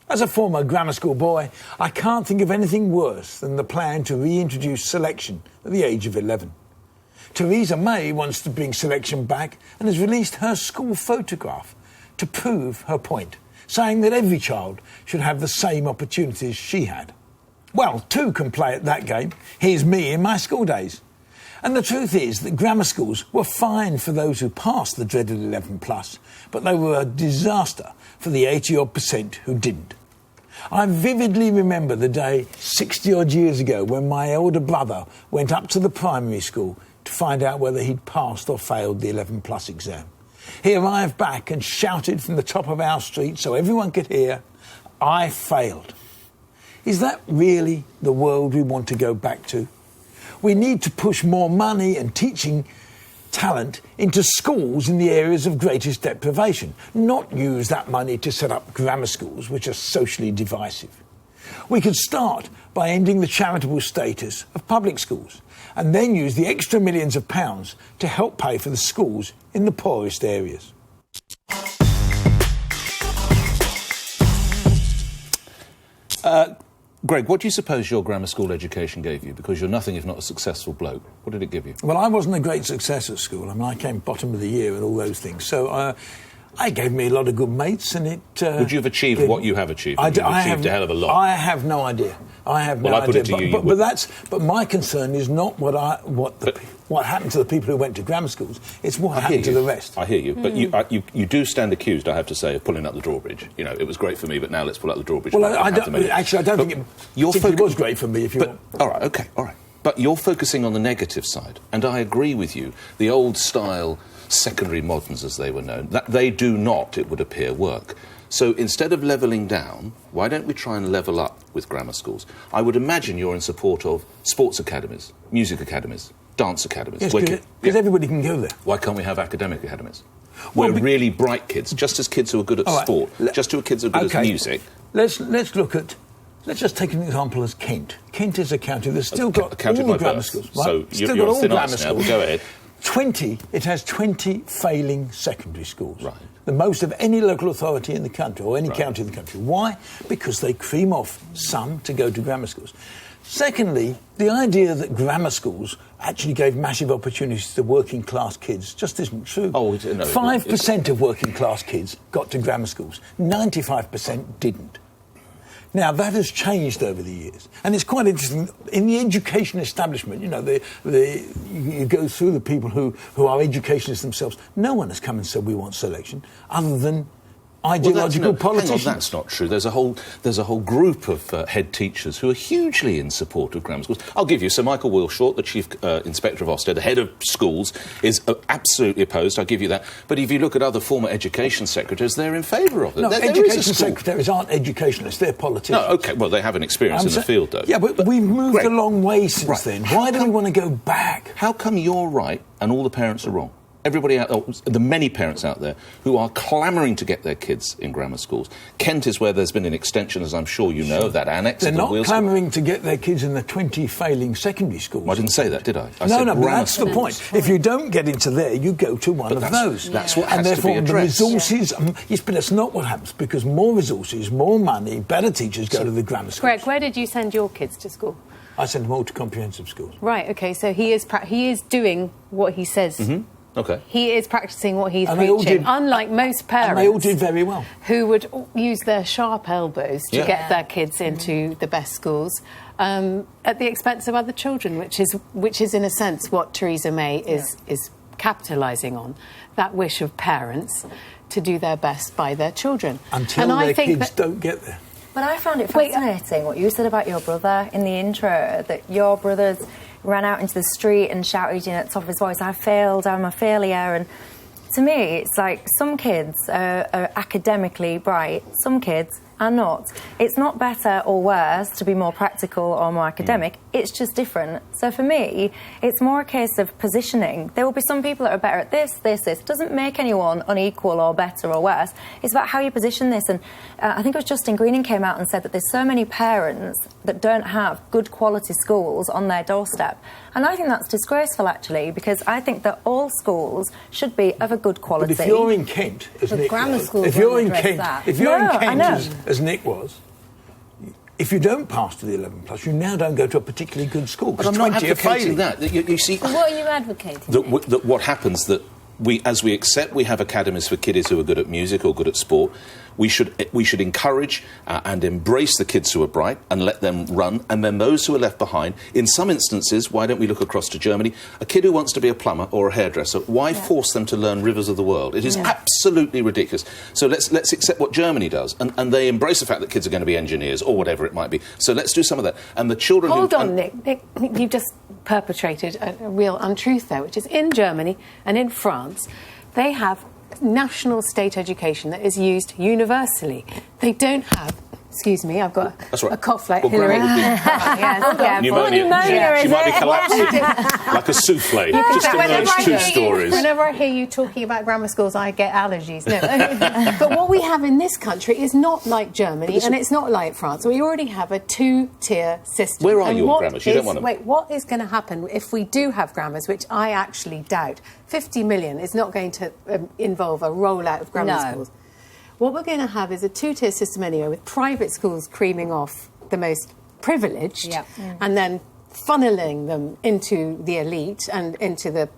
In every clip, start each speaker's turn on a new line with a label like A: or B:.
A: As a former grammar school boy, I can't think of anything worse than the plan to reintroduce selection at the age of 11. Theresa May wants to bring selection back and has released her school photograph to prove her point, saying that every child should have the same opportunities she had. Well, two can play at that game. Here's me in my school days. And the truth is that grammar schools were fine for those who passed the dreaded 11 plus, but they were a disaster for the 80-odd% who didn't. I vividly remember the day 60-odd years ago when my elder brother went up to the primary school to find out whether he'd passed or failed the 11 plus exam. He arrived back and shouted from the top of our street so everyone could hear, "I failed." Is that really the world we want to go back to? We need to push more money and teaching talent into schools in the areas of greatest deprivation, not use that money to set up grammar schools which are socially divisive. We could start by ending the charitable status of public schools and then use the extra millions of pounds to help pay for the schools in the poorest areas.
B: Greg, what do you suppose your grammar school education gave you? Because you're nothing if not a successful bloke. What did it give you?
A: Well, I wasn't a great success at school. I mean, I came bottom of the year and all those things. So it gave me a lot of good mates and it...
B: Would you have achieved what you have achieved? You've achieved a hell of a lot.
A: I have no idea. I
B: put it to you.
A: But my concern is not what happened to the people who went to grammar schools. It's what happened to the rest.
B: I hear you, but you do stand accused, I have to say, of pulling up the drawbridge. You know, it was great for me, but now let's pull up the drawbridge.
A: Well, I don't think it was great for me. If you want.
B: All right, okay, all right. But you're focusing on the negative side, and I agree with you. The old style secondary moderns, as they were known, that they do not, it would appear, work. So instead of levelling down, why don't we try and level up with grammar schools? I would imagine you're in support of sports academies, music academies, dance academies.
A: Yes, because everybody can go there.
B: Why can't we have academic academies? Where really bright kids, just as kids who are good at sport, just as kids who are good at music...
A: Let's just take an example as Kent. Kent is a county that's still got all the grammar schools. Right?
B: So you're on thin ice now. Go ahead.
A: It has 20 failing secondary schools.
B: Right.
A: The most of any local authority in the country, or any county in the country. Why? Because they cream off some to go to grammar schools. Secondly, the idea that grammar schools actually gave massive opportunities to working class kids just isn't true. 5% of working class kids got to grammar schools. 95% didn't. Now, that has changed over the years. And it's quite interesting. In the education establishment, you know, you go through the people who are educationists themselves. No one has come and said we want selection, other than ideological politicians.
B: Hang on, that's not true. There's a whole group of head teachers who are hugely in support of grammar schools. I'll give you Sir Michael Wilshort, the Chief Inspector of Ofsted, the head of schools, is absolutely opposed. I'll give you that. But if you look at other former education secretaries, they're in favour of it.
A: No, education secretaries aren't educationalists, they're politicians.
B: No, OK, well, they have an experience in the field, though.
A: Yeah, but we've moved a long way since then. Why do we want to go back?
B: How come you're right and all the parents are wrong? Everybody the many parents out there who are clamouring to get their kids in grammar schools. Kent is where there's been an extension, as I'm sure you know, of that annex.
A: They're not clamouring to get their kids in the 20 failing secondary schools.
B: Well, I didn't say that, did I?
A: No, but that's the point. If you don't get into there, you go to one of those.
B: That's what has to be addressed.
A: And therefore, the resources... yes, but that's not what happens, because more resources, more money, better teachers go to the grammar schools.
C: Greg, where did you send your kids to school?
A: I sent them all to comprehensive schools.
C: Right, OK, so he is doing what he says...
B: Mm-hmm. Okay.
C: He is practising what he's preaching, unlike most parents.
A: And they all did very well.
C: Who would use their sharp elbows to get their kids into the best schools at the expense of other children, which is in a sense what Theresa May is capitalising on, that wish of parents to do their best by their children.
A: Until their kids don't get there.
D: But I found it fascinating what you said about your brother in the intro, that your brothers ran out into the street and shouted at the top of his voice, "I failed, I'm a failure." And to me, it's like some kids are academically bright, some kids are not. It's not better or worse to be more practical or more academic. It's just different. So for me, it's more a case of positioning. There will be some people that are better at this. It doesn't make anyone unequal or better or worse. It's about how you position this. And I think it was Justin Greening came out and said that there's so many parents that don't have good quality schools on their doorstep. And I think that's disgraceful, actually, because I think that all schools should be of a good quality.
A: But if you're in Kent, isn't it?
D: Grammar schools
A: if you're in Kent, as Nick was, if you don't pass to the 11 plus, you now don't go to a particularly good school.
B: But I'm not advocating that. You see,
E: what are you advocating?
B: That what happens that as we accept we have academies for kiddies who are good at music or good at sport, we should encourage and embrace the kids who are bright and let them run, and then those who are left behind. In some instances, why don't we look across to Germany? A kid who wants to be a plumber or a hairdresser, why force them to learn rivers of the world? It is absolutely ridiculous. So let's accept what Germany does, and they embrace the fact that kids are going to be engineers or whatever it might be. So let's do some of that. And the children
C: Hold on, Nick, you've just perpetrated a real untruth there, which is in Germany and in France, they have national state education that is used universally. They don't have... Excuse me, I've got a cough like Hillary.
B: Pneumonia. She might be collapsing like a souffle, just in those two stories.
C: Whenever I hear you talking about grammar schools, I get allergies. No. But what we have in this country is not like Germany, and it's not like France. We already have a two-tier system.
B: Where are your grammars? You don't want them.
C: Wait, what is going to happen if we do have grammars, which I actually doubt? 50 million is not going to involve a rollout of grammar schools. What we're going to have is a two-tier system anyway, with private schools creaming off the most privileged and then funneling them into the elite and into the,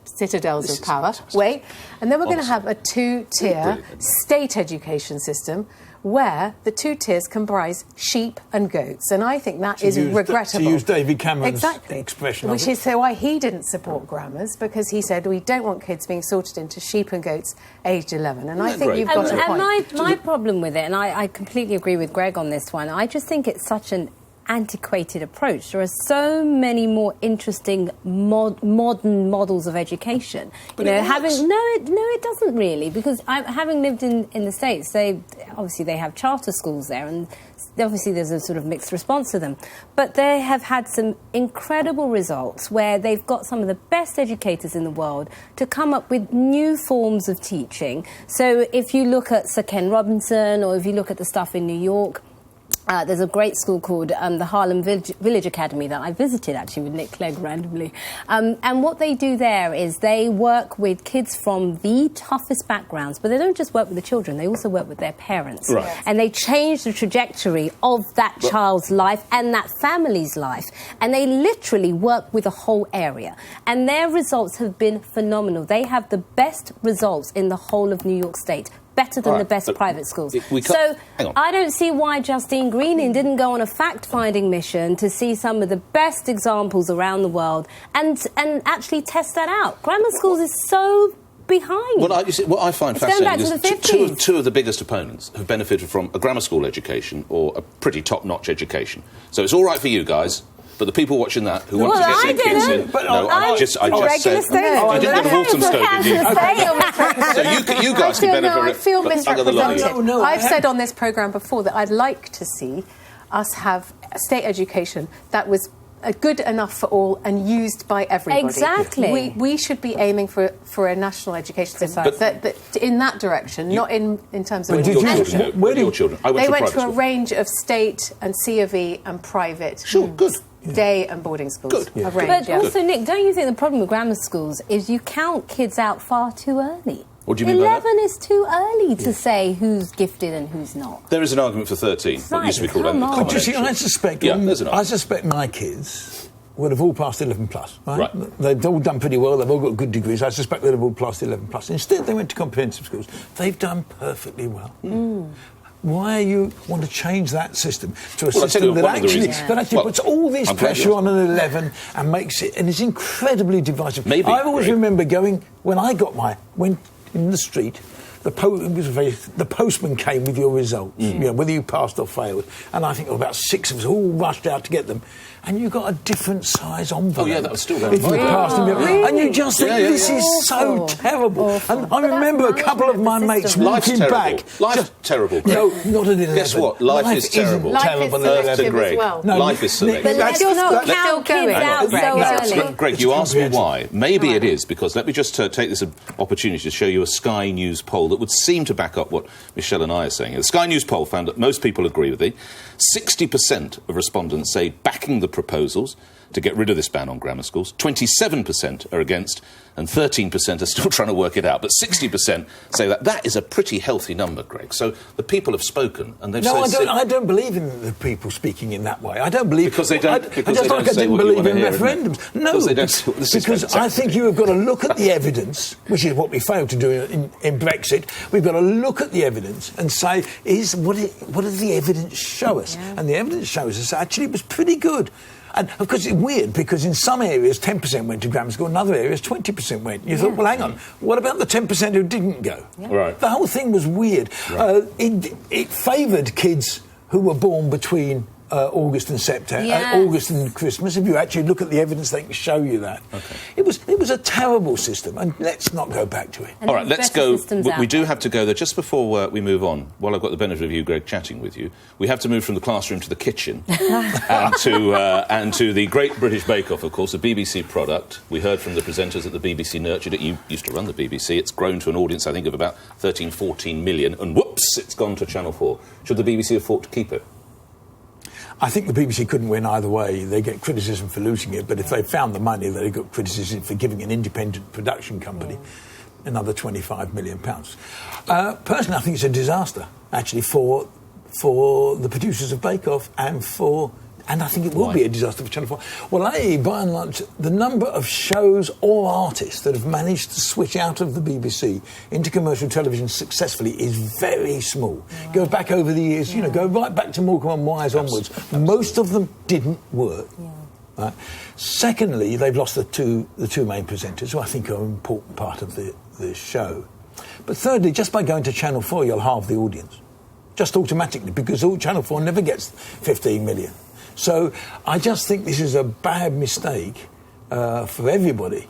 C: citadels of power. Wait. And then we're going to have a two-tier state education system where the two tiers comprise sheep and goats. And I think that is regrettable.
A: To use David Cameron's expression.
C: Which is why he didn't support grammars, because he said we don't want kids being sorted into sheep and goats aged 11. And I think you've got a point.
E: And my problem with it, and I completely agree with Greg on this one, I just think it's such an antiquated approach. There are so many more interesting modern models of education.
B: But it
E: doesn't really, because having lived in the States, they have charter schools there, and obviously there's a sort of mixed response to them. But they have had some incredible results where they've got some of the best educators in the world to come up with new forms of teaching. So if you look at Sir Ken Robinson, or if you look at the stuff in New York, there's a great school called the Harlem Village Academy that I visited, actually, with Nick Clegg randomly. And what they do there is they work with kids from the toughest backgrounds, but they don't just work with the children, they also work with their parents.
B: Right.
E: And they change the trajectory of that child's life and that family's life. And they literally work with a whole area. And their results have been phenomenal. They have the best results in the whole of New York State. Better than the best private schools. So I don't see why Justine Greening didn't go on a fact-finding mission to see some of the best examples around the world and actually test that out. Grammar schools is so behind.
B: What I find fascinating is two of the biggest opponents have benefited from a grammar school education or a pretty top-notch education. So it's all right for you guys. But the people watching that who want to get their kids in... I just said... You didn't go to Walthamstow, did you? So you guys can benefit...
C: I feel misrepresented. I've said on this programme before that I'd like to see us have a state education that was good enough for all and used by everybody.
E: Exactly.
C: We should be aiming for a national education system that in that direction, not in terms of...
B: Where do your children?
C: They went to a range of state and C of E and private.
B: Sure, good.
C: Day and boarding schools.
B: Good.
C: Yeah.
E: But also, Nick, don't you think the problem with grammar schools is you count kids out far too early?
B: What do you mean by that?
E: 11 is too early to say who's gifted and who's not.
B: There is an argument for 13, what used to be called accommodation.
A: I suspect my kids would have all passed 11 plus, right? They've all done pretty well, they've all got good degrees. I suspect they'd have all passed 11 plus. Instead, they went to comprehensive schools. They've done perfectly well. Why you want to change that system to a system that actually puts all this pressure on an 11 and makes it, and it's incredibly divisive. I always remember going, when in the street, the postman came with your results, whether you passed or failed. And I think about 6 of us all rushed out to get them. And you got a different size envelope.
B: Oh, yeah, that was still very
A: if you passed them. And you just think, this is so terrible. And I remember a couple of my mates walking back.
B: Life's terrible, Greg.
A: No, not at 11.
B: Guess what? Life is terrible.
C: Life is selective as well.
B: Life is selective.
E: But let's not count kids out so early.
B: Greg, you asked me why. Maybe it is because, let me just take this opportunity to show you a Sky News poll that would seem to back up what Michelle and I are saying. The Sky News poll found that most people agree with it. 60% of respondents say backing the proposals to get rid of this ban on grammar schools. 27% are against, and 13% are still trying to work it out. But 60% say that. That is a pretty healthy number, Greg. So the people have spoken, and they've said...
A: I don't believe in the people speaking in that way. I don't believe...
B: Because they don't...
A: Just like I didn't believe in referendums. No, because I think you have got to look at the evidence, which is what we failed to do in Brexit. We've got to look at the evidence and say, what does the evidence show us? Yeah. And the evidence shows us actually it was pretty good. And of course it's weird because in some areas 10% went to grammar school, in other areas 20% went. You thought, well, hang on, what about the 10% who didn't go?
B: Yeah. Right.
A: The whole thing was weird. Right. It favoured kids who were born between August and September, August and Christmas. If you actually look at the evidence, they can show you that. Okay. It was a terrible system, and let's not go back to it.
B: All right, let's go. We do have to go there. Just before we move on, while I've got the benefit of you, Greg, chatting with you, we have to move from the classroom to the kitchen and to the Great British Bake Off, of course, a BBC product. We heard from the presenters that the BBC nurtured it. You used to run the BBC. It's grown to an audience, I think, of about 13, 14 million, and whoops, it's gone to Channel 4. Should the BBC have fought to keep it?
A: I think the BBC couldn't win either way. They get criticism for losing it, but if they found the money, they got criticism for giving an independent production company another £25 million. Personally, I think it's a disaster, actually, for the producers of Bake Off and I think it will be a disaster for Channel 4. Well, by and large, the number of shows or artists that have managed to switch out of the BBC into commercial television successfully is very small. It goes back over the years, go right back to Morecambe and Wise onwards. Most of them didn't work. Yeah. Right? Secondly, they've lost the two main presenters, who I think are an important part of the show. But thirdly, just by going to Channel 4, you'll halve the audience. Just automatically, because Channel 4 never gets 15 million. So I just think this is a bad mistake for everybody.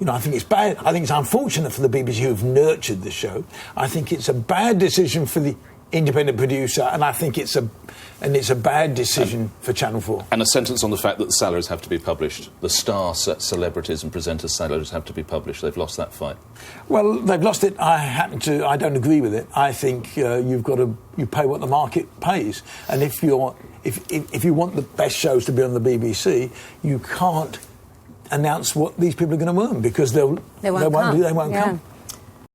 A: I think it's bad. I think it's unfortunate for the BBC who've nurtured the show. I think it's a bad decision for the independent producer, and I think it's a bad decision for Channel 4.
B: And a sentence on the fact that the salaries have to be published. The star celebrities and presenters' salaries have to be published. They've lost that fight.
A: Well, they've lost it. I don't agree with it. I think you pay what the market pays, and if you want the best shows to be on the BBC, you can't announce what these people are going to earn because they won't come.